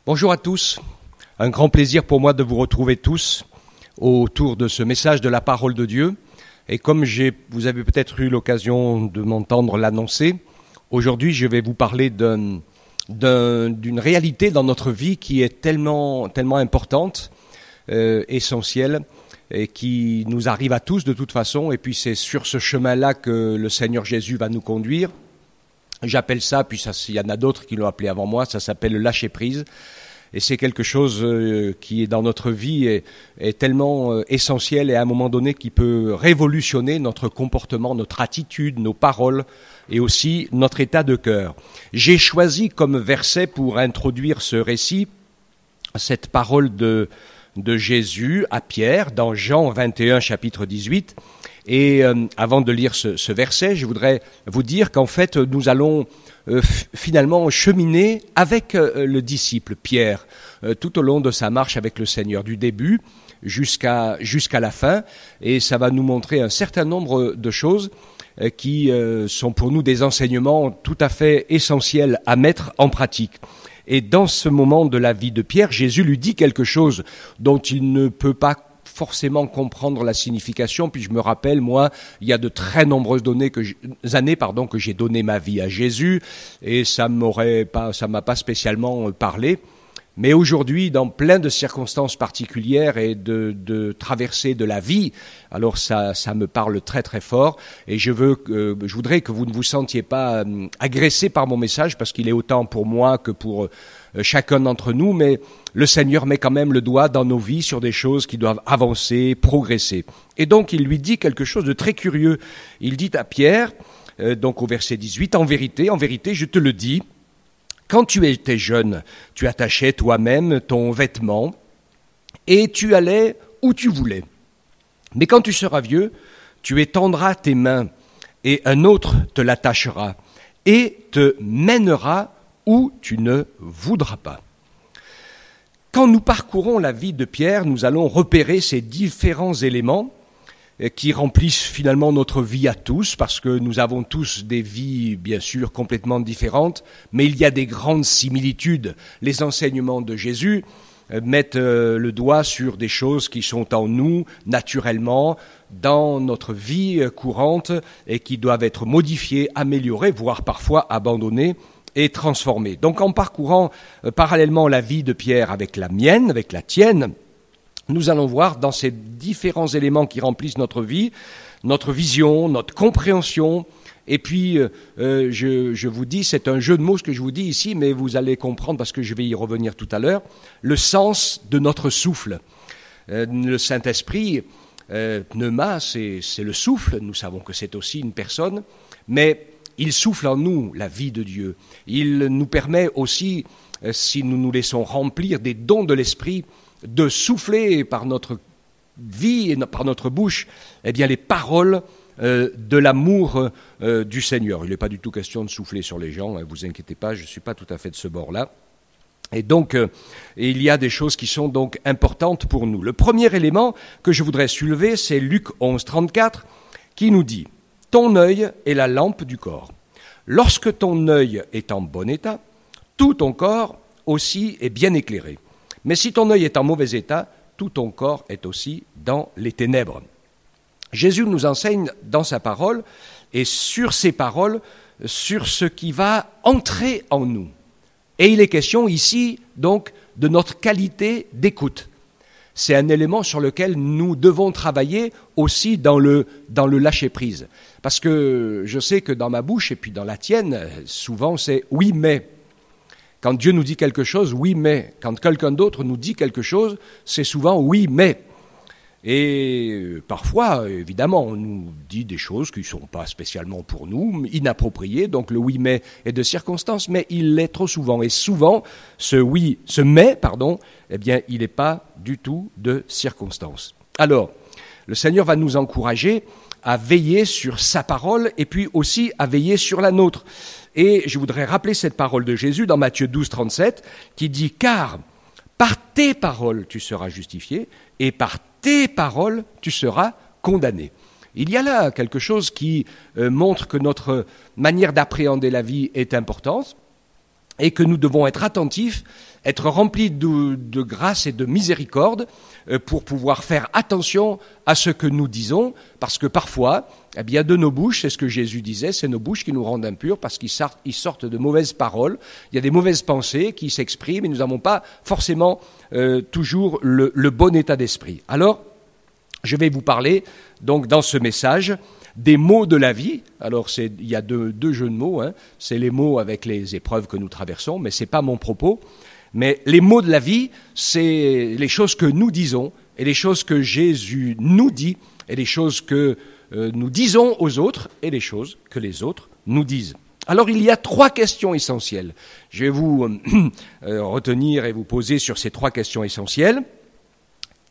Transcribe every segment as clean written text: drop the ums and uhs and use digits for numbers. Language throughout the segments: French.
Bonjour à tous, un grand plaisir pour moi de vous retrouver tous autour de ce message de la parole de Dieu. Et comme vous avez peut-être eu l'occasion de m'entendre l'annoncer, aujourd'hui je vais vous parler d'une réalité dans notre vie qui est tellement importante, essentielle, et qui nous arrive à tous de toute façon. Et puis c'est sur ce chemin-là que le Seigneur Jésus va nous conduire. J'appelle ça, puis il y en a d'autres qui l'ont appelé avant moi, ça s'appelle le lâcher-prise. Et c'est quelque chose qui est dans notre vie est tellement essentiel et à un moment donné qui peut révolutionner notre comportement, notre attitude, nos paroles et aussi notre état de cœur. J'ai choisi comme verset pour introduire ce récit cette parole de Jésus à Pierre dans Jean 21 chapitre 18. Et avant de lire ce verset, je voudrais vous dire qu'en fait, nous allons finalement cheminer avec le disciple Pierre tout au long de sa marche avec le Seigneur, du début jusqu'à la fin. Et ça va nous montrer un certain nombre de choses qui sont pour nous des enseignements tout à fait essentiels à mettre en pratique. Et dans ce moment de la vie de Pierre, Jésus lui dit quelque chose dont il ne peut pas forcément comprendre la signification. Puis je me rappelle, moi, il y a de très nombreuses années que j'ai donné ma vie à Jésus et ça m'a pas spécialement parlé. Mais aujourd'hui, dans plein de circonstances particulières et de traversées de la vie, alors ça me parle très très fort. Et je voudrais que vous ne vous sentiez pas agressé par mon message, parce qu'il est autant pour moi que pour chacun d'entre nous. Mais le Seigneur met quand même le doigt dans nos vies sur des choses qui doivent avancer, progresser. Et donc il lui dit quelque chose de très curieux. Il dit à Pierre, donc au verset 18, en vérité, je te le dis, quand tu étais jeune, tu attachais toi-même ton vêtement et tu allais où tu voulais. Mais quand tu seras vieux, tu étendras tes mains et un autre te l'attachera et te mènera où tu ne voudras pas. Quand nous parcourons la vie de Pierre, nous allons repérer ces différents éléments qui remplissent finalement notre vie à tous, parce que nous avons tous des vies, bien sûr, complètement différentes, mais il y a des grandes similitudes. Les enseignements de Jésus mettent le doigt sur des choses qui sont en nous, naturellement, dans notre vie courante, et qui doivent être modifiées, améliorées, voire parfois abandonnées et transformées. Donc en parcourant parallèlement la vie de Pierre avec la mienne, avec la tienne, nous allons voir dans ces différents éléments qui remplissent notre vie, notre vision, notre compréhension. Et puis, je vous dis, c'est un jeu de mots ce que je vous dis ici, mais vous allez comprendre parce que je vais y revenir tout à l'heure, le sens de notre souffle. Le Saint-Esprit, pneuma, c'est le souffle. Nous savons que c'est aussi une personne, mais il souffle en nous la vie de Dieu. Il nous permet aussi, si nous nous laissons remplir des dons de l'Esprit, de souffler par notre vie et par notre bouche, eh bien les paroles de l'amour du Seigneur. Il n'est pas du tout question de souffler sur les gens, vous inquiétez pas, je ne suis pas tout à fait de ce bord-là. Et donc, il y a des choses qui sont donc importantes pour nous. Le premier élément que je voudrais soulever, c'est Luc 11, 34, qui nous dit « Ton œil est la lampe du corps. Lorsque ton œil est en bon état, tout ton corps aussi est bien éclairé. Mais si ton œil est en mauvais état, tout ton corps est aussi dans les ténèbres. » Jésus nous enseigne dans sa parole, et sur ces paroles, sur ce qui va entrer en nous. Et il est question ici, donc, de notre qualité d'écoute. C'est un élément sur lequel nous devons travailler aussi dans le lâcher-prise. Parce que je sais que dans ma bouche, et puis dans la tienne, souvent c'est « oui, mais ». Quand Dieu nous dit quelque chose, oui, mais. Quand quelqu'un d'autre nous dit quelque chose, c'est souvent oui, mais. Et parfois, évidemment, on nous dit des choses qui ne sont pas spécialement pour nous, inappropriées, donc le oui, mais est de circonstance, mais il l'est trop souvent. Et souvent, ce mais, eh bien, il n'est pas du tout de circonstance. Alors, le Seigneur va nous encourager à veiller sur sa parole et puis aussi à veiller sur la nôtre. Et je voudrais rappeler cette parole de Jésus dans Matthieu 12, 37, qui dit « Car par tes paroles tu seras justifié, et par tes paroles tu seras condamné. » Il y a là quelque chose qui montre que notre manière d'appréhender la vie est importante. et que nous devons être attentifs, être remplis de grâce et de miséricorde pour pouvoir faire attention à ce que nous disons, parce que parfois, eh bien, de nos bouches, c'est ce que Jésus disait, c'est nos bouches qui nous rendent impurs parce qu'ils sortent de mauvaises paroles, il y a des mauvaises pensées qui s'expriment et nous n'avons pas forcément toujours le bon état d'esprit. Alors, je vais vous parler, donc, dans ce message, des mots de la vie. Alors, il y a deux jeux de mots, hein. C'est les mots avec les épreuves que nous traversons, mais ce n'est pas mon propos. Mais les mots de la vie, c'est les choses que nous disons, et les choses que Jésus nous dit, et les choses que nous disons aux autres, et les choses que les autres nous disent. Alors, il y a 3 questions essentielles. Je vais vous retenir et vous poser sur ces 3 questions essentielles.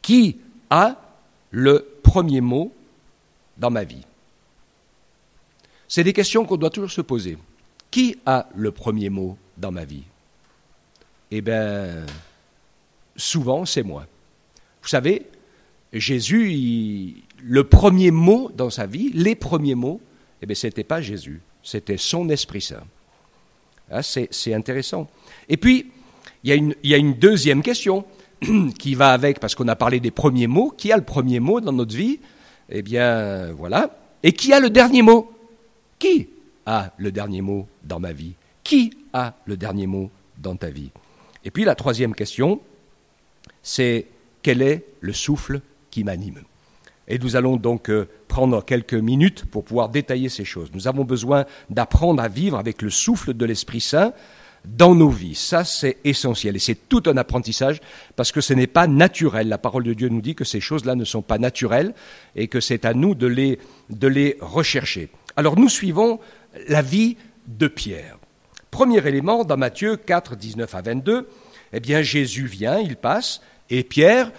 Qui a le premier mot dans ma vie? C'est des questions qu'on doit toujours se poser. Qui a le premier mot dans ma vie? Eh bien, souvent, c'est moi. Vous savez, Jésus, le premier mot dans sa vie, les premiers mots, eh bien, ce n'était pas Jésus, c'était son Esprit Saint. Ah, c'est intéressant. Et puis, il y a une deuxième question qui va avec, parce qu'on a parlé des premiers mots. Qui a le premier mot dans notre vie? Eh bien, voilà. Et qui a le dernier mot? Qui a le dernier mot dans ma vie? Qui a le dernier mot dans ta vie? Et puis la troisième question, c'est quel est le souffle qui m'anime? Et nous allons donc prendre quelques minutes pour pouvoir détailler ces choses. Nous avons besoin d'apprendre à vivre avec le souffle de l'Esprit Saint dans nos vies. Ça, c'est essentiel. Et c'est tout un apprentissage parce que ce n'est pas naturel. La parole de Dieu nous dit que ces choses-là ne sont pas naturelles et que c'est à nous de les rechercher. Alors nous suivons la vie de Pierre. Premier élément, dans Matthieu 4, 19 à 22, eh bien Jésus vient, il passe, et Pierre,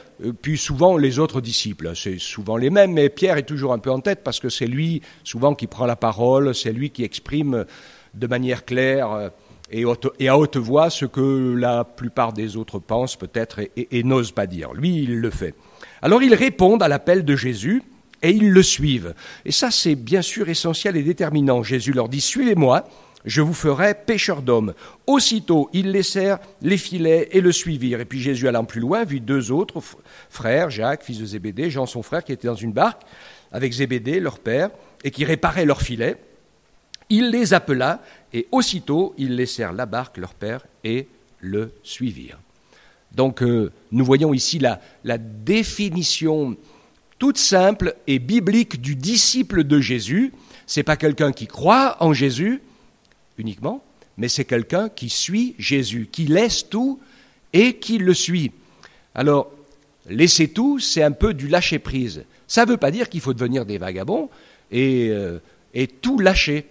puis souvent les autres disciples, c'est souvent les mêmes, mais Pierre est toujours un peu en tête parce que c'est lui souvent qui prend la parole, c'est lui qui exprime de manière claire et à haute voix ce que la plupart des autres pensent peut-être et n'osent pas dire. Lui, il le fait. Alors ils répondent à l'appel de Jésus et ils le suivent. Et ça, c'est bien sûr essentiel et déterminant. Jésus leur dit « Suivez-moi ». Je vous ferai pêcheurs d'hommes. Aussitôt, ils laissèrent les filets et le suivirent. Et puis Jésus, allant plus loin, vit 2 autres frères, Jacques, fils de Zébédée, Jean son frère, qui étaient dans une barque avec Zébédée, leur père, et qui réparaient leurs filets. Il les appela, et aussitôt, ils laissèrent la barque, leur père, et le suivirent. Donc, nous voyons ici la définition toute simple et biblique du disciple de Jésus. Ce n'est pas quelqu'un qui croit en Jésus uniquement, mais c'est quelqu'un qui suit Jésus, qui laisse tout et qui le suit. Alors, laisser tout, c'est un peu du lâcher-prise. Ça ne veut pas dire qu'il faut devenir des vagabonds et tout lâcher.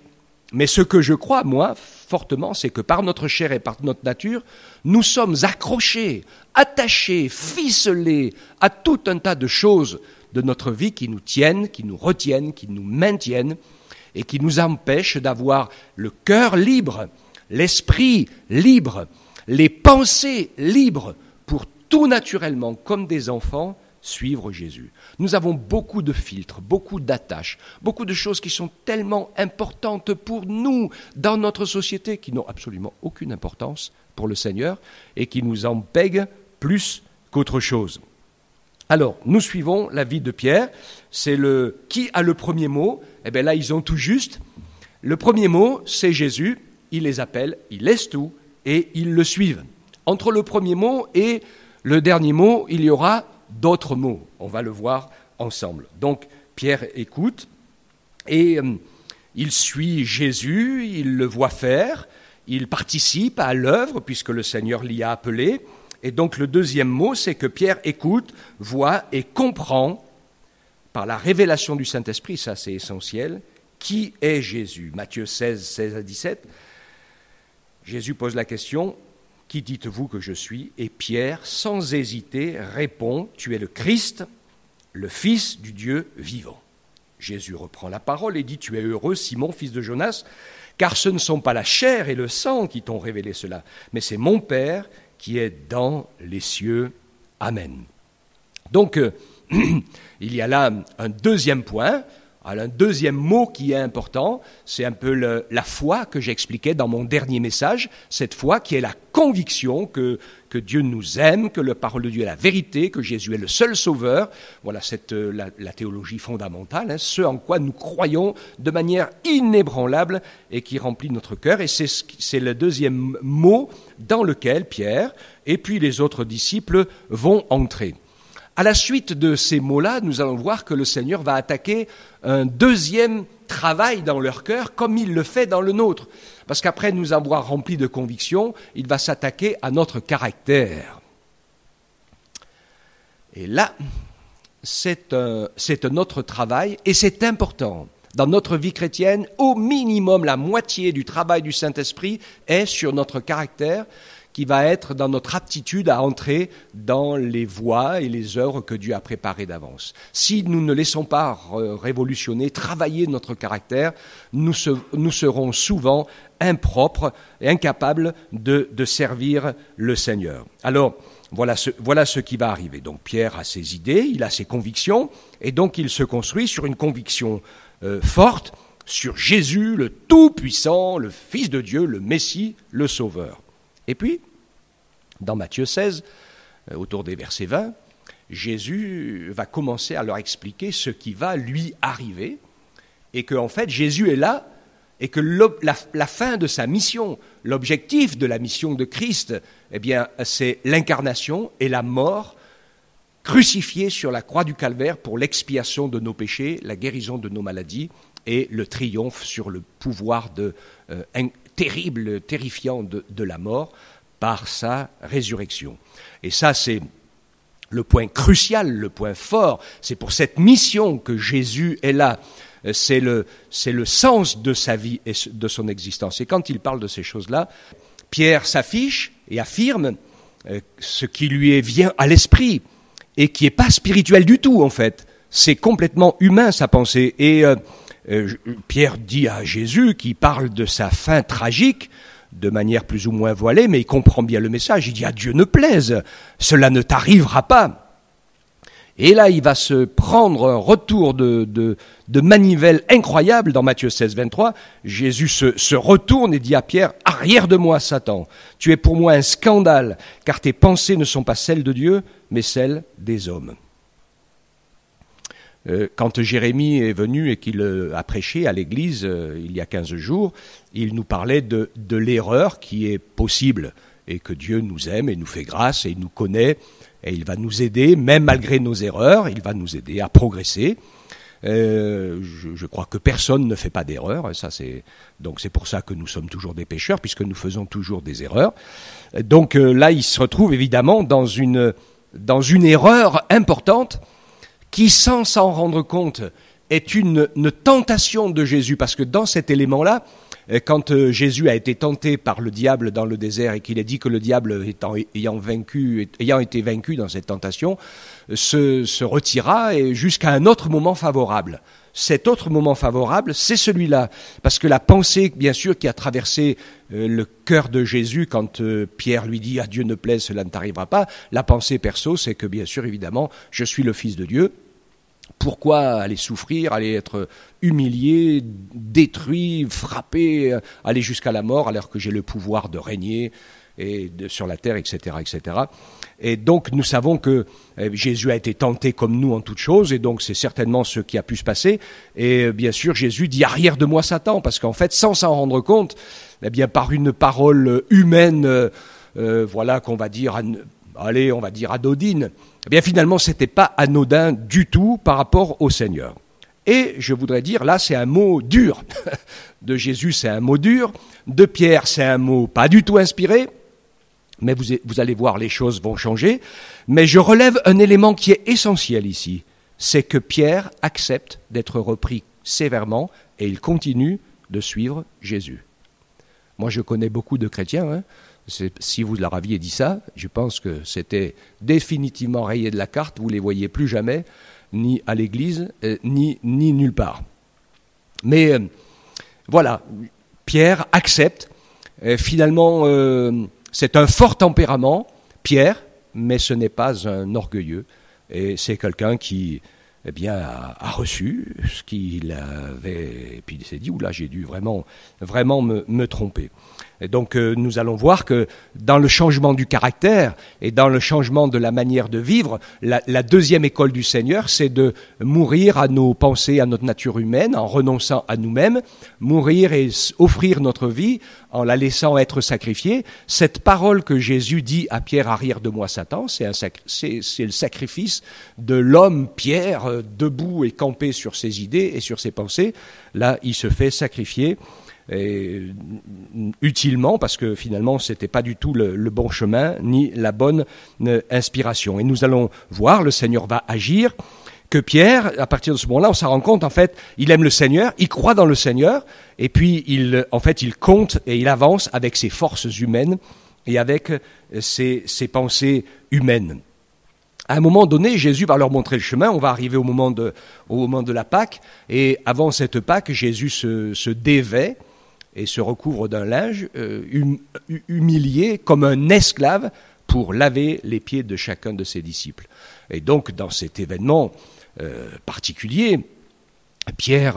Mais ce que je crois, moi, fortement, c'est que par notre chair et par notre nature, nous sommes accrochés, attachés, ficelés à tout un tas de choses de notre vie qui nous tiennent, qui nous retiennent, qui nous maintiennent, et qui nous empêche d'avoir le cœur libre, l'esprit libre, les pensées libres pour tout naturellement, comme des enfants, suivre Jésus. Nous avons beaucoup de filtres, beaucoup d'attaches, beaucoup de choses qui sont tellement importantes pour nous dans notre société, qui n'ont absolument aucune importance pour le Seigneur et qui nous empêchent plus qu'autre chose. Alors, nous suivons la vie de Pierre. C'est qui a le premier mot? Eh bien là, ils ont tout juste. Le premier mot, c'est Jésus. Il les appelle, ils laissent tout et ils le suivent. Entre le premier mot et le dernier mot, il y aura d'autres mots. On va le voir ensemble. Donc, Pierre écoute et il suit Jésus, il le voit faire, il participe à l'œuvre puisque le Seigneur l'y a appelé. Et donc le deuxième mot, c'est que Pierre écoute, voit et comprend par la révélation du Saint-Esprit, ça c'est essentiel, qui est Jésus. Matthieu 16, 16 à 17, Jésus pose la question, « Qui dites-vous que je suis ?» Et Pierre, sans hésiter, répond, « Tu es le Christ, le Fils du Dieu vivant. » Jésus reprend la parole et dit, « Tu es heureux, Simon, fils de Jonas, car ce ne sont pas la chair et le sang qui t'ont révélé cela, mais c'est mon Père qui est dans les cieux. Amen. » Donc, il y a là un deuxième point. Alors, un deuxième mot qui est important, c'est un peu la foi que j'expliquais dans mon dernier message, cette foi qui est la conviction que Dieu nous aime, que la parole de Dieu est la vérité, que Jésus est le seul sauveur. Voilà la théologie fondamentale, ce en quoi nous croyons de manière inébranlable et qui remplit notre cœur. Et c'est le deuxième mot dans lequel Pierre et puis les autres disciples vont entrer. À la suite de ces mots-là, nous allons voir que le Seigneur va attaquer un deuxième travail dans leur cœur, comme il le fait dans le nôtre. Parce qu'après nous avoir remplis de conviction, il va s'attaquer à notre caractère. Et là, c'est un autre travail, et c'est important. Dans notre vie chrétienne, au minimum, la moitié du travail du Saint-Esprit est sur notre caractère, qui va être dans notre aptitude à entrer dans les voies et les œuvres que Dieu a préparées d'avance. Si nous ne laissons pas révolutionner, travailler notre caractère, nous serons souvent impropres et incapables de servir le Seigneur. Alors, voilà ce qui va arriver. Donc Pierre a ses idées, il a ses convictions, et donc il se construit sur une conviction forte, sur Jésus, le Tout-Puissant, le Fils de Dieu, le Messie, le Sauveur. Et puis, dans Matthieu 16, autour des versets 20, Jésus va commencer à leur expliquer ce qui va lui arriver et qu'en fait Jésus est là et que la fin de sa mission, l'objectif de la mission de Christ, eh bien, c'est l'incarnation et la mort crucifié sur la croix du Calvaire pour l'expiation de nos péchés, la guérison de nos maladies et le triomphe sur le pouvoir terrible, terrifiant de la mort par sa résurrection. Et ça, c'est le point crucial, le point fort. C'est pour cette mission que Jésus est là. C'est le sens de sa vie et de son existence. Et quand il parle de ces choses-là, Pierre s'affiche et affirme ce qui lui vient à l'esprit et qui n'est pas spirituel du tout, en fait. C'est complètement humain, sa pensée. Et Pierre dit à Jésus, qui parle de sa fin tragique, de manière plus ou moins voilée, mais il comprend bien le message. Il dit « À Dieu ne plaise, cela ne t'arrivera pas ». Et là, il va se prendre un retour de manivelle incroyable dans Matthieu 16, 23. Jésus se retourne et dit à Pierre « Arrière de moi, Satan, tu es pour moi un scandale, car tes pensées ne sont pas celles de Dieu, mais celles des hommes ». Quand Jérémie est venu et qu'il a prêché à l'église il y a 15 jours, il nous parlait de l'erreur qui est possible et que Dieu nous aime et nous fait grâce et il nous connaît et il va nous aider, même malgré nos erreurs, il va nous aider à progresser. Je crois que personne ne fait pas d'erreur, donc c'est pour ça que nous sommes toujours des pécheurs, puisque nous faisons toujours des erreurs. Donc là, il se retrouve évidemment dans une erreur importante, qui, sans s'en rendre compte, est une tentation de Jésus, parce que dans cet élément-là, quand Jésus a été tenté par le diable dans le désert et qu'il a dit que le diable ayant été vaincu dans cette tentation, se retira et jusqu'à un autre moment favorable. Cet autre moment favorable, c'est celui-là, parce que la pensée, bien sûr, qui a traversé le cœur de Jésus quand Pierre lui dit « À Dieu ne plaise, cela ne t'arrivera pas », la pensée perso, c'est que, bien sûr, évidemment, je suis le Fils de Dieu. Pourquoi aller souffrir, aller être humilié, détruit, frappé, aller jusqu'à la mort alors que j'ai le pouvoir de régner sur la terre, etc., etc. Et donc nous savons que Jésus a été tenté comme nous en toutes choses, et donc c'est certainement ce qui a pu se passer. Et bien sûr Jésus dit « Arrière de moi Satan », parce qu'en fait, sans s'en rendre compte, eh bien par une parole humaine, voilà qu'on va dire, on va dire anodine, eh bien finalement c'était pas anodin du tout par rapport au Seigneur. Et je voudrais dire, là c'est un mot dur, de Jésus c'est un mot dur, de Pierre c'est un mot pas du tout inspiré, mais vous allez voir, les choses vont changer. Mais je relève un élément qui est essentiel ici, c'est que Pierre accepte d'être repris sévèrement et il continue de suivre Jésus. Moi je connais beaucoup de chrétiens, si vous leur aviez dit ça, je pense que c'était définitivement rayé de la carte, vous ne les voyez plus jamais, ni à l'église, ni nulle part. Mais voilà, Pierre accepte, finalement c'est un fort tempérament, Pierre, mais ce n'est pas un orgueilleux, et c'est quelqu'un qui a reçu ce qu'il avait, et puis il s'est dit, oula, j'ai dû vraiment me tromper. Et donc nous allons voir que dans le changement du caractère et dans le changement de la manière de vivre, la deuxième école du Seigneur, c'est de mourir à nos pensées, à notre nature humaine, en renonçant à nous-mêmes, mourir et offrir notre vie en la laissant être sacrifiée. Cette parole que Jésus dit à Pierre, arrière de moi Satan, c'est le sacrifice de l'homme Pierre, debout et campé sur ses idées et sur ses pensées. Là, il se fait sacrifier. Et utilement, parce que finalement c'était pas du tout le bon chemin ni la bonne inspiration. Et nous allons voir, le Seigneur va agir, que Pierre, à partir de ce moment-là, on s'en rend compte, en fait, il aime le Seigneur, il croit dans le Seigneur, et puis il compte et il avance avec ses forces humaines et avec ses pensées humaines. À un moment donné, Jésus va leur montrer le chemin. On va arriver au moment de la Pâque, et avant cette Pâque, Jésus se dévêt et se recouvre d'un linge, humilié comme un esclave pour laver les pieds de chacun de ses disciples. Et donc, dans cet événement particulier, Pierre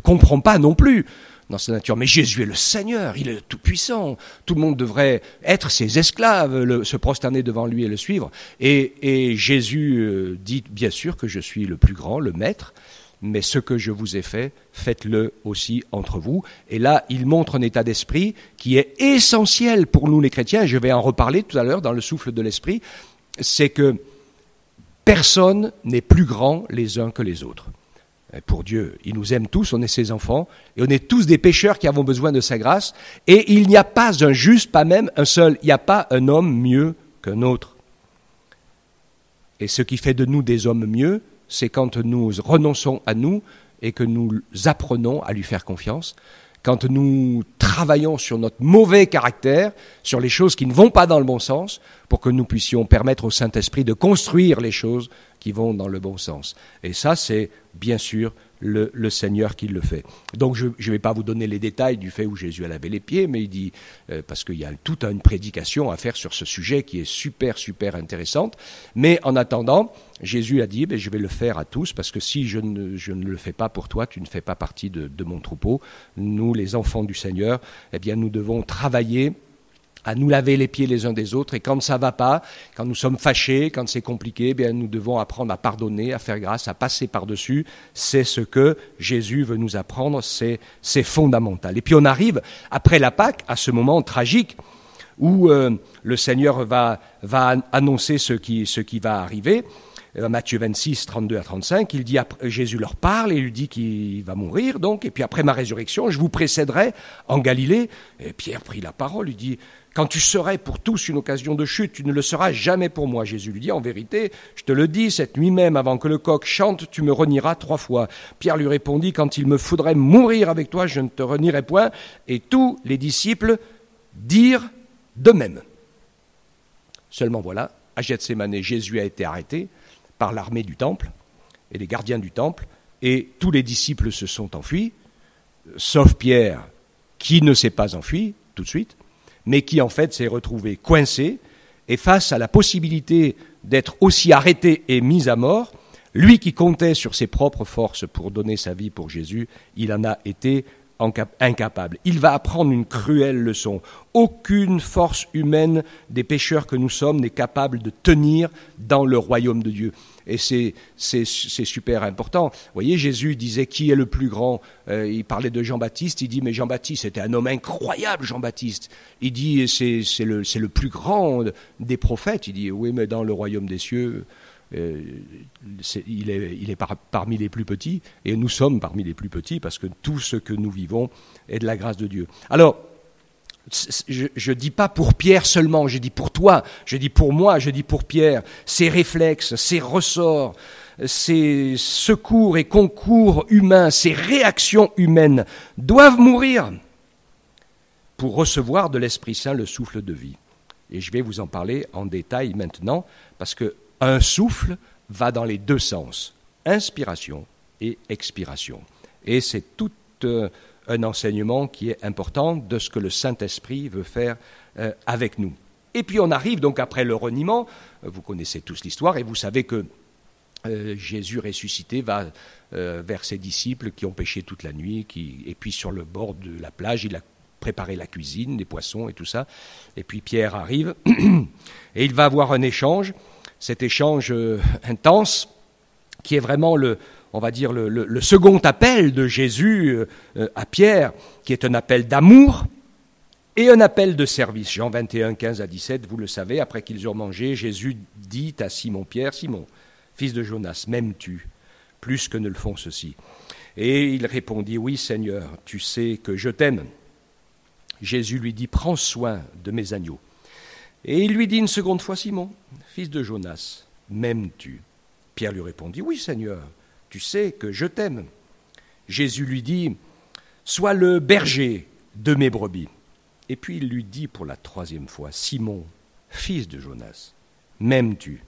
comprend pas non plus dans sa nature. Mais Jésus est le Seigneur, il est le Tout-Puissant. Tout le monde devrait être ses esclaves, se prosterner devant lui et le suivre. Et Jésus dit, bien sûr que je suis le plus grand, le maître, mais ce que je vous ai fait, faites-le aussi entre vous. Et là, il montre un état d'esprit qui est essentiel pour nous les chrétiens, et je vais en reparler tout à l'heure dans le souffle de l'esprit, c'est que personne n'est plus grand les uns que les autres. Et pour Dieu, il nous aime tous, on est ses enfants, et on est tous des pécheurs qui avons besoin de sa grâce, et il n'y a pas un juste, pas même un seul, il n'y a pas un homme mieux qu'un autre. Et ce qui fait de nous des hommes mieux, c'est quand nous renonçons à nous et que nous apprenons à lui faire confiance, quand nous travaillons sur notre mauvais caractère, sur les choses qui ne vont pas dans le bon sens, pour que nous puissions permettre au Saint-Esprit de construire les choses qui vont dans le bon sens. Et ça, c'est bien sûr le Seigneur qui le fait. Donc je ne vais pas vous donner les détails du fait où Jésus a lavé les pieds, mais il dit, parce qu'il y a toute une prédication à faire sur ce sujet qui est super intéressante. Mais en attendant, Jésus a dit, je vais le faire à tous, parce que si je ne le fais pas pour toi, tu ne fais pas partie de mon troupeau. Nous, les enfants du Seigneur, nous devons travailler à nous laver les pieds les uns des autres, et quand ça ne va pas, quand nous sommes fâchés, quand c'est compliqué, nous devons apprendre à pardonner, à faire grâce, à passer par-dessus. C'est ce que Jésus veut nous apprendre, c'est fondamental. Et puis on arrive, après la Pâque, à ce moment tragique où le Seigneur va annoncer ce qui va arriver. Matthieu 26, 32 à 35, il dit, Jésus leur parle et lui dit qu'il va mourir, donc, et puis après ma résurrection, je vous précéderai en Galilée. Et Pierre prit la parole, lui dit, quand tu serais pour tous une occasion de chute, tu ne le seras jamais pour moi. Jésus lui dit, en vérité, je te le dis, cette nuit même, avant que le coq chante, tu me renieras 3 fois. Pierre lui répondit, quand il me faudrait mourir avec toi, je ne te renierai point. Et tous les disciples dirent de même. Seulement voilà, à Gethsémanée, Jésus a été arrêté par l'armée du temple et les gardiens du temple, et tous les disciples se sont enfuis, sauf Pierre, qui ne s'est pas enfui tout de suite, mais qui en fait s'est retrouvé coincé, et face à la possibilité d'être aussi arrêté et mis à mort, lui qui comptait sur ses propres forces pour donner sa vie pour Jésus, il en a été incapable. Il va apprendre une cruelle leçon. Aucune force humaine des pécheurs que nous sommes n'est capable de tenir dans le royaume de Dieu. Et c'est super important. Vous voyez, Jésus disait qui est le plus grand. Il parlait de Jean-Baptiste. Il dit mais Jean-Baptiste était un homme incroyable. Jean-Baptiste. Il dit c'est le plus grand des prophètes. Il dit oui mais dans le royaume des cieux. Il est parmi les plus petits, et nous sommes parmi les plus petits parce que tout ce que nous vivons est de la grâce de Dieu. Alors, je dis pas pour Pierre seulement, je dis pour toi, je dis pour moi, je dis pour Pierre, ces réflexes, ces ressorts, ces secours et concours humains, ces réactions humaines doivent mourir pour recevoir de l'Esprit Saint le souffle de vie. Et je vais vous en parler en détail maintenant, parce que un souffle va dans les deux sens, inspiration et expiration. Et c'est tout un enseignement qui est important de ce que le Saint-Esprit veut faire avec nous. Et puis on arrive donc après le reniement, vous connaissez tous l'histoire, et vous savez que Jésus ressuscité va vers ses disciples qui ont pêché toute la nuit, et puis sur le bord de la plage, il a préparé la cuisine, des poissons et tout ça. Et puis Pierre arrive et il va avoir un échange, cet échange intense qui est vraiment on va dire le second appel de Jésus à Pierre, qui est un appel d'amour et un appel de service. Jean 21, 15 à 17, vous le savez, après qu'ils eurent mangé, Jésus dit à Simon Pierre, « Simon, fils de Jonas, m'aimes-tu plus que ne le font ceux-ci » Et il répondit, « Oui, Seigneur, tu sais que je t'aime. » Jésus lui dit, « Prends soin de mes agneaux. » Et il lui dit une seconde fois, « Simon, fils de Jonas, m'aimes-tu » Pierre lui répondit, « Oui, Seigneur, tu sais que je t'aime. » Jésus lui dit, « Sois le berger de mes brebis. » Et puis il lui dit pour la troisième fois, « Simon, fils de Jonas, m'aimes-tu »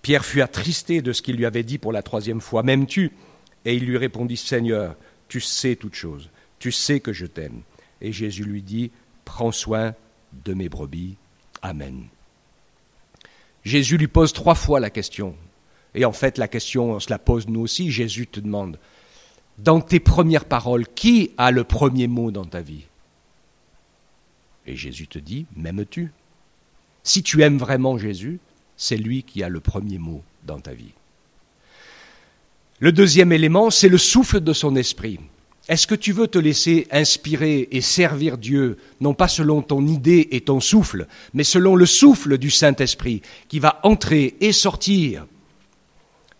Pierre fut attristé de ce qu'il lui avait dit pour la troisième fois, « M'aimes-tu » Et il lui répondit, « Seigneur, tu sais toutes choses, tu sais que je t'aime. » Et Jésus lui dit, « Prends soin de mes brebis. Amen. » Jésus lui pose 3 fois la question. Et en fait, la question, on se la pose nous aussi. Jésus te demande, dans tes premières paroles, qui a le premier mot dans ta vie ? Et Jésus te dit, m'aimes-tu ? Si tu aimes vraiment Jésus, c'est lui qui a le premier mot dans ta vie. Le deuxième élément, c'est le souffle de son esprit. Est-ce que tu veux te laisser inspirer et servir Dieu, non pas selon ton idée et ton souffle, mais selon le souffle du Saint-Esprit qui va entrer et sortir ?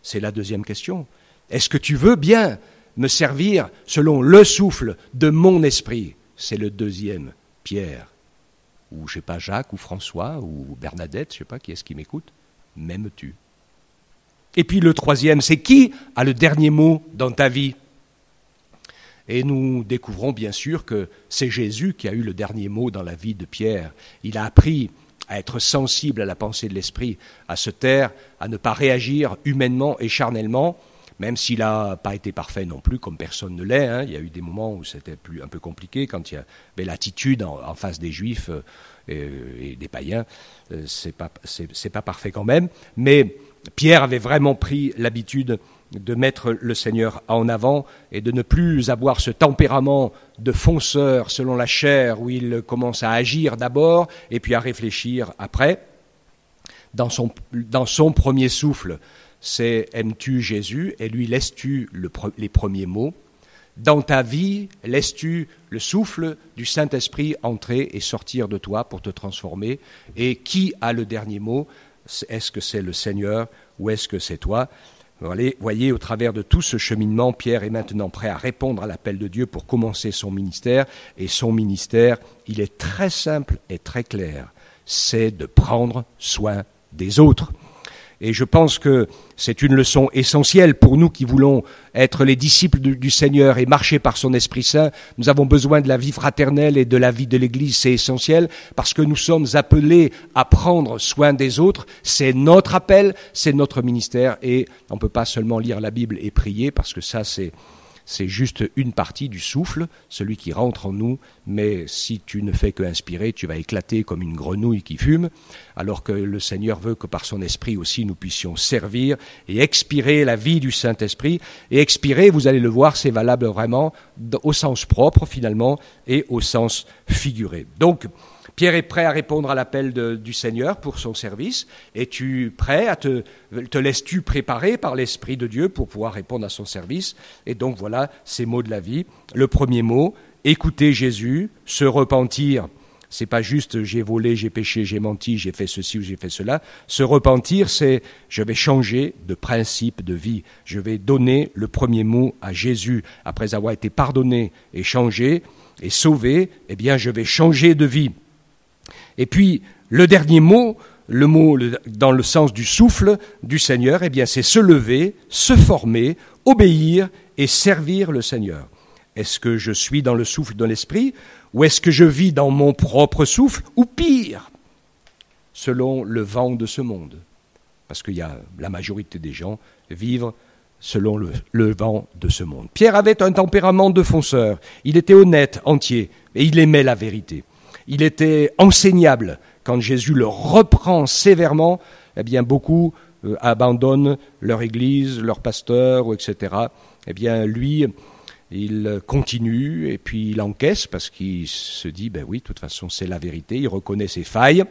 C'est la deuxième question. Est-ce que tu veux bien me servir selon le souffle de mon esprit ? C'est le deuxième, Pierre, ou je sais pas, Jacques, ou François, ou Bernadette, je sais pas qui est-ce qui m'écoute, m'aimes-tu ? Et puis le troisième, c'est qui a le dernier mot dans ta vie ? Et nous découvrons bien sûr que c'est Jésus qui a eu le dernier mot dans la vie de Pierre. Il a appris à être sensible à la pensée de l'esprit, à se taire, à ne pas réagir humainement et charnellement, même s'il n'a pas été parfait non plus, comme personne ne l'est. Il y a eu des moments où c'était un peu compliqué, quand il y avait l'attitude en face des Juifs et des païens. C'est pas parfait quand même. Mais Pierre avait vraiment pris l'habitude de mettre le Seigneur en avant et de ne plus avoir ce tempérament de fonceur selon la chair où il commence à agir d'abord et puis à réfléchir après. Dans son premier souffle, c'est « Aimes-tu Jésus ?» et lui laisses-tu les premiers mots. Dans ta vie, laisses-tu le souffle du Saint-Esprit entrer et sortir de toi pour te transformer ? Et qui a le dernier mot ? Est-ce que c'est le Seigneur ou est-ce que c'est toi ? Voyez, au travers de tout ce cheminement, Pierre est maintenant prêt à répondre à l'appel de Dieu pour commencer son ministère. Et son ministère, il est très simple et très clair. C'est de prendre soin des autres. Et je pense que c'est une leçon essentielle pour nous qui voulons être les disciples du Seigneur et marcher par son Esprit Saint. Nous avons besoin de la vie fraternelle et de la vie de l'Église, c'est essentiel, parce que nous sommes appelés à prendre soin des autres. C'est notre appel, c'est notre ministère, et on ne peut pas seulement lire la Bible et prier, parce que ça c'est juste une partie du souffle, celui qui rentre en nous, mais si tu ne fais que inspirer, tu vas éclater comme une grenouille qui fume, alors que le Seigneur veut que par son esprit aussi nous puissions servir et expirer la vie du Saint-Esprit. Et expirer, vous allez le voir, c'est valable vraiment au sens propre finalement et au sens figuré. Donc, Pierre est prêt à répondre à l'appel du Seigneur pour son service. Es-tu prêt te laisses-tu préparer par l'Esprit de Dieu pour pouvoir répondre à son service ? Et donc voilà ces mots de la vie. Le premier mot, écouter Jésus, se repentir. C'est pas juste j'ai volé, j'ai péché, j'ai menti, j'ai fait ceci ou j'ai fait cela. Se repentir, c'est je vais changer de principe de vie. Je vais donner le premier mot à Jésus. Après avoir été pardonné et changé et sauvé, eh bien je vais changer de vie. Et puis, le dernier mot, le mot dans le sens du souffle du Seigneur, eh bien, c'est se lever, se former, obéir et servir le Seigneur. Est-ce que je suis dans le souffle de l'Esprit ou est-ce que je vis dans mon propre souffle ou pire, selon le vent de ce monde ? Parce qu'il y a la majorité des gens vivent selon le vent de ce monde. Pierre avait un tempérament de fonceur. Il était honnête, entier, et il aimait la vérité. Il était enseignable. Quand Jésus le reprend sévèrement, eh bien beaucoup abandonnent leur église, leur pasteur, etc., eh bien lui, il continue et puis il encaisse parce qu'il se dit, ben oui, de toute façon c'est la vérité, il reconnaît ses failles.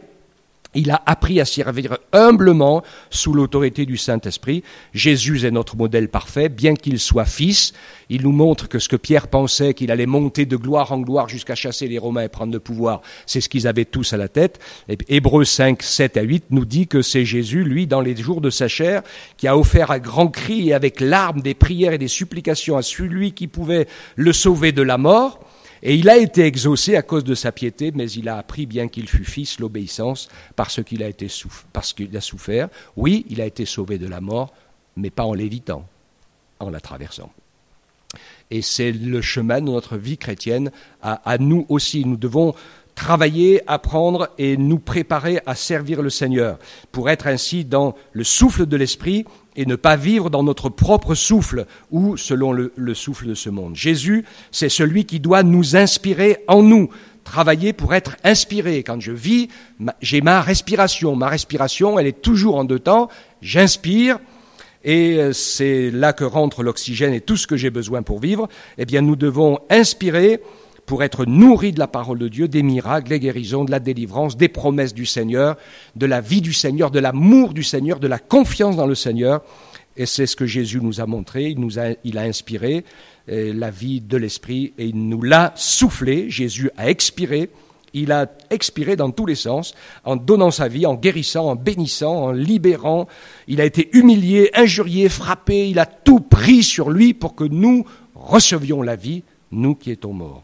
Il a appris à servir humblement sous l'autorité du Saint-Esprit. Jésus est notre modèle parfait, bien qu'il soit fils. Il nous montre que ce que Pierre pensait, qu'il allait monter de gloire en gloire jusqu'à chasser les Romains et prendre le pouvoir, c'est ce qu'ils avaient tous à la tête. Et Hébreux 5, 7 à 8 nous dit que c'est Jésus, lui, dans les jours de sa chair, qui a offert à grands cris et avec larmes des prières et des supplications à celui qui pouvait le sauver de la mort. Et il a été exaucé à cause de sa piété, mais il a appris, bien qu'il fût fils, l'obéissance parce qu'il a souffert. Oui, il a été sauvé de la mort, mais pas en l'évitant, en la traversant. Et c'est le chemin de notre vie chrétienne à nous aussi. Nous devons travailler, apprendre et nous préparer à servir le Seigneur pour être ainsi dans le souffle de l'Esprit et ne pas vivre dans notre propre souffle ou selon le souffle de ce monde. Jésus, c'est celui qui doit nous inspirer en nous. Travailler pour être inspiré. Quand je vis, j'ai ma respiration. Ma respiration, elle est toujours en deux temps. J'inspire et c'est là que rentre l'oxygène et tout ce que j'ai besoin pour vivre. Eh bien, nous devons inspirer pour être nourris de la parole de Dieu, des miracles, des guérisons, de la délivrance, des promesses du Seigneur, de la vie du Seigneur, de l'amour du Seigneur, de la confiance dans le Seigneur. Et c'est ce que Jésus nous a montré, il a inspiré la vie de l'Esprit et il nous l'a soufflé. Jésus a expiré, il a expiré dans tous les sens, en donnant sa vie, en guérissant, en bénissant, en libérant. Il a été humilié, injurié, frappé, il a tout pris sur lui pour que nous recevions la vie, nous qui étions morts.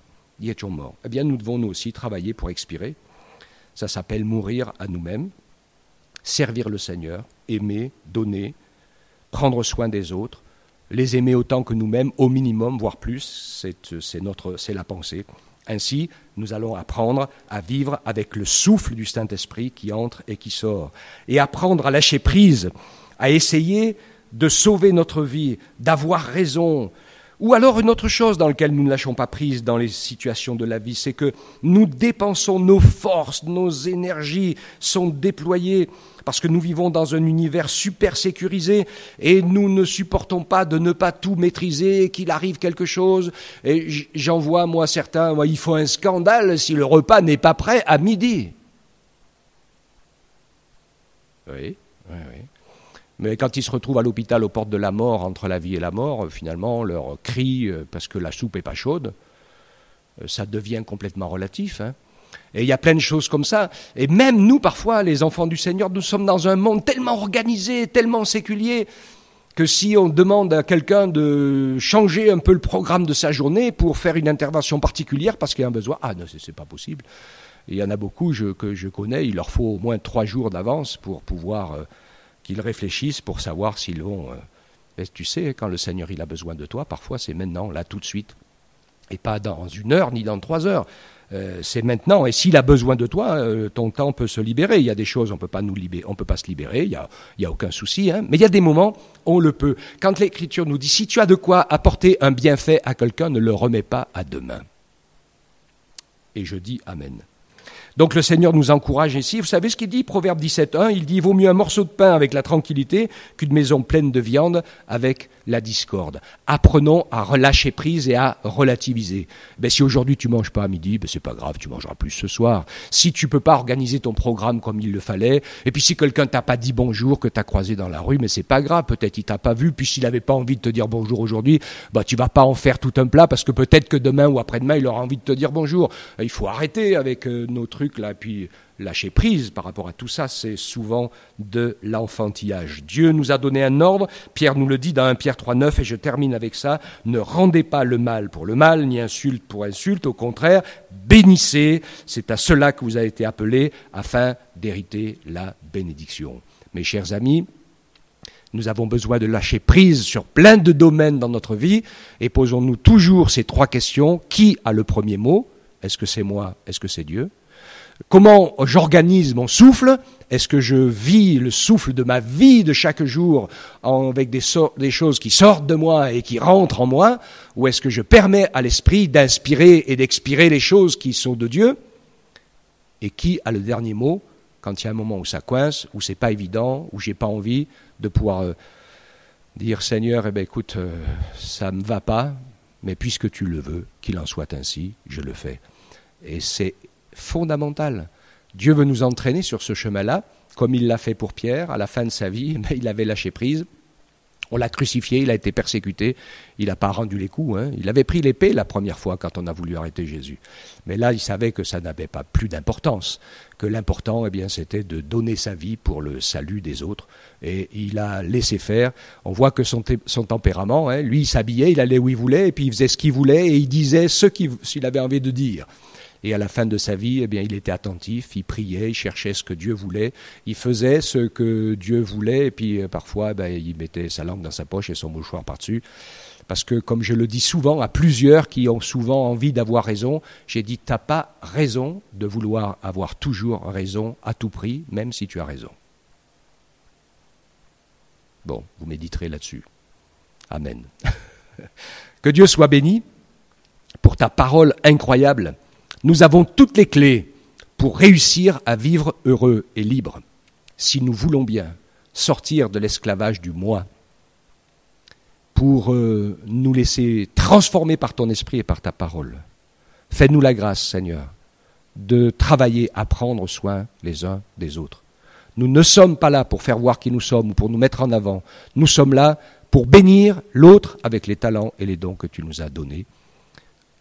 Eh bien, nous devons nous aussi travailler pour expirer. Ça s'appelle mourir à nous-mêmes, servir le Seigneur, aimer, donner, prendre soin des autres, les aimer autant que nous-mêmes, au minimum, voire plus, c'est la pensée. Ainsi, nous allons apprendre à vivre avec le souffle du Saint-Esprit qui entre et qui sort, et apprendre à lâcher prise, à essayer de sauver notre vie, d'avoir raison. Ou alors une autre chose dans laquelle nous ne lâchons pas prise dans les situations de la vie, c'est que nous dépensons nos forces, nos énergies sont déployées parce que nous vivons dans un univers super sécurisé et nous ne supportons pas de ne pas tout maîtriser, qu'il arrive quelque chose. Et j'en vois, moi, certains, il faut un scandale si le repas n'est pas prêt à midi. Oui. Mais quand ils se retrouvent à l'hôpital aux portes de la mort, entre la vie et la mort, finalement, leur cri, parce que la soupe n'est pas chaude, ça devient complètement relatif. Et il y a plein de choses comme ça. Et même nous, parfois, les enfants du Seigneur, nous sommes dans un monde tellement organisé, tellement séculier, que si on demande à quelqu'un de changer un peu le programme de sa journée pour faire une intervention particulière parce qu'il y a un besoin, non, c'est pas possible. Et il y en a beaucoup que je connais, il leur faut au moins 3 jours d'avance pour pouvoir... qu'ils réfléchissent pour savoir s'ils vont... tu sais, quand le Seigneur il a besoin de toi, parfois c'est maintenant, là, tout de suite. Et pas dans 1 heure, ni dans 3 heures. C'est maintenant. Et s'il a besoin de toi, ton temps peut se libérer. Il y a des choses, on peut pas se libérer, il y a aucun souci. Mais il y a des moments, on le peut. Quand l'Écriture nous dit, si tu as de quoi apporter un bienfait à quelqu'un, ne le remets pas à demain. Et je dis Amen. Donc le Seigneur nous encourage ici. Vous savez ce qu'il dit, Proverbe 17.1, il dit « Il vaut mieux un morceau de pain avec la tranquillité qu'une maison pleine de viande avec la discorde. » Apprenons à relâcher prise et à relativiser. Si aujourd'hui tu ne manges pas à midi, c'est pas grave, tu mangeras plus ce soir. Si tu ne peux pas organiser ton programme comme il le fallait, et puis si quelqu'un t'a pas dit bonjour, que tu as croisé dans la rue, mais c'est pas grave, peut-être il t'a pas vu, puis s'il n'avait pas envie de te dire bonjour aujourd'hui, tu vas pas en faire tout un plat, parce que peut-être que demain ou après-demain, il aura envie de te dire bonjour. Il faut arrêter avec nos trucs là, puis lâcher prise par rapport à tout ça, c'est souvent de l'enfantillage. Dieu nous a donné un ordre, Pierre nous le dit dans 1 Pierre 3,9, et je termine avec ça, ne rendez pas le mal pour le mal, ni insulte pour insulte, au contraire, bénissez, c'est à cela que vous avez été appelés, afin d'hériter la bénédiction. Mes chers amis, nous avons besoin de lâcher prise sur plein de domaines dans notre vie, et posons-nous toujours ces 3 questions. Qui a le premier mot ? Est-ce que c'est moi ? Est-ce que c'est Dieu ? Comment j'organise mon souffle ? Est-ce que je vis le souffle de ma vie de chaque jour avec des choses qui sortent de moi et qui rentrent en moi ? Ou est-ce que je permets à l'esprit d'inspirer et d'expirer les choses qui sont de Dieu ? Et qui a le dernier mot ? quand il y a un moment où ça coince, où c'est pas évident, où j'ai pas envie de pouvoir dire Seigneur, écoute, ça me va pas, mais puisque tu le veux, qu'il en soit ainsi, je le fais. Et c'est fondamental. Dieu veut nous entraîner sur ce chemin-là, comme il l'a fait pour Pierre, à la fin de sa vie, il avait lâché prise. On l'a crucifié, il a été persécuté, il n'a pas rendu les coups. Il avait pris l'épée la première fois quand on a voulu arrêter Jésus. Mais là, il savait que ça n'avait pas plus d'importance, que l'important, c'était de donner sa vie pour le salut des autres. Et il a laissé faire. On voit que son tempérament, lui, il s'habillait, il allait où il voulait, et puis il faisait ce qu'il voulait, et il disait ce qu'il avait envie de dire. Et à la fin de sa vie, il était attentif, il priait, il cherchait ce que Dieu voulait, il faisait ce que Dieu voulait, et puis parfois, il mettait sa langue dans sa poche et son mouchoir par-dessus. Parce que, comme je le dis souvent à plusieurs qui ont souvent envie d'avoir raison, j'ai dit, t'as pas raison de vouloir avoir toujours raison à tout prix, même si tu as raison. Bon, vous méditerez là-dessus. Amen. Que Dieu soit béni pour ta parole incroyable. Nous avons toutes les clés pour réussir à vivre heureux et libre, si nous voulons bien sortir de l'esclavage du moi, pour nous laisser transformer par ton esprit et par ta parole. Fais-nous la grâce, Seigneur, de travailler à prendre soin les uns des autres. Nous ne sommes pas là pour faire voir qui nous sommes ou pour nous mettre en avant. Nous sommes là pour bénir l'autre avec les talents et les dons que tu nous as donnés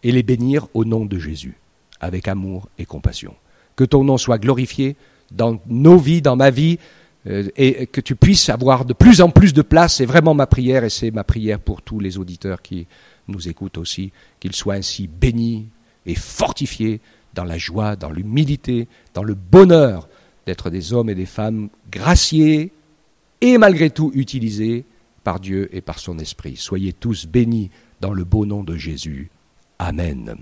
et les bénir au nom de Jésus, avec amour et compassion. Que ton nom soit glorifié dans nos vies, dans ma vie, et que tu puisses avoir de plus en plus de place. C'est vraiment ma prière, et c'est ma prière pour tous les auditeurs qui nous écoutent aussi, qu'ils soient ainsi bénis et fortifiés dans la joie, dans l'humilité, dans le bonheur d'être des hommes et des femmes graciés et malgré tout utilisés par Dieu et par son esprit. Soyez tous bénis dans le beau nom de Jésus. Amen.